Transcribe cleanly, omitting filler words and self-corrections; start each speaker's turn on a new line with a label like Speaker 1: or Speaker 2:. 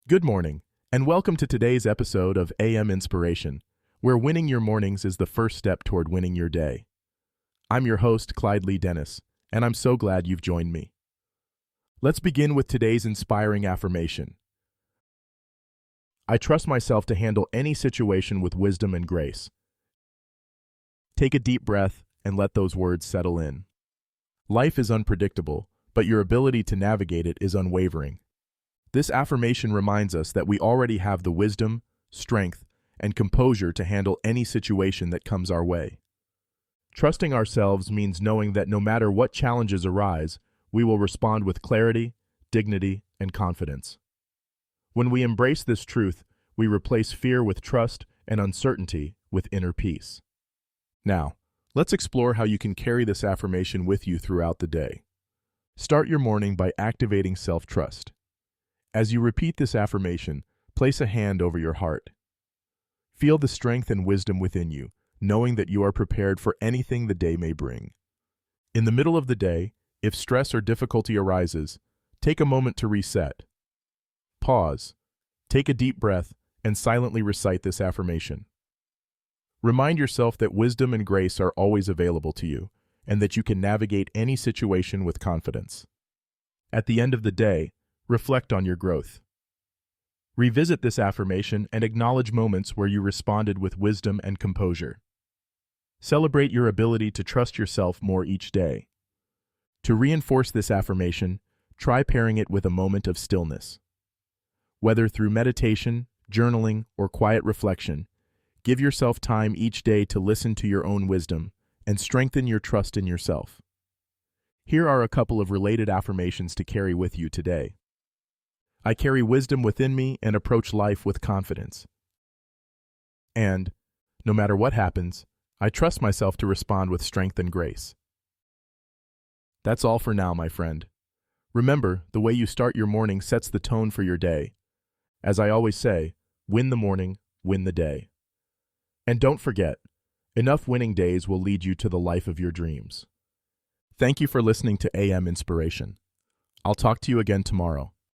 Speaker 1: Good morning, and welcome to today's episode of AM Inspiration, where winning your mornings is the first step toward winning your day. I'm your host, Clyde Lee Dennis, and I'm so glad you've joined me. Let's begin with today's inspiring affirmation. I trust myself to handle any situation with wisdom and grace. Take a deep breath and let those words settle in. Life is unpredictable, but your ability to navigate it is unwavering. This affirmation reminds us that we already have the wisdom, strength, and composure to handle any situation that comes our way. Trusting ourselves means knowing that no matter what challenges arise, we will respond with clarity, dignity, and confidence. When we embrace this truth, we replace fear with trust and uncertainty with inner peace. Now, let's explore how you can carry this affirmation with you throughout the day. Start your morning by activating self-trust. As you repeat this affirmation, place a hand over your heart. Feel the strength and wisdom within you, knowing that you are prepared for anything the day may bring. In the middle of the day, if stress or difficulty arises, take a moment to reset. Pause, take a deep breath, and silently recite this affirmation. Remind yourself that wisdom and grace are always available to you, and that you can navigate any situation with confidence. At the end of the day, reflect on your growth. Revisit this affirmation and acknowledge moments where you responded with wisdom and composure. Celebrate your ability to trust yourself more each day. To reinforce this affirmation, try pairing it with a moment of stillness. Whether through meditation, journaling, or quiet reflection, give yourself time each day to listen to your own wisdom and strengthen your trust in yourself. Here are a couple of related affirmations to carry with you today. I carry wisdom within me and approach life with confidence. And, no matter what happens, I trust myself to respond with strength and grace. That's all for now, my friend. Remember, the way you start your morning sets the tone for your day. As I always say, win the morning, win the day. And don't forget, enough winning days will lead you to the life of your dreams. Thank you for listening to AM Inspiration. I'll talk to you again tomorrow.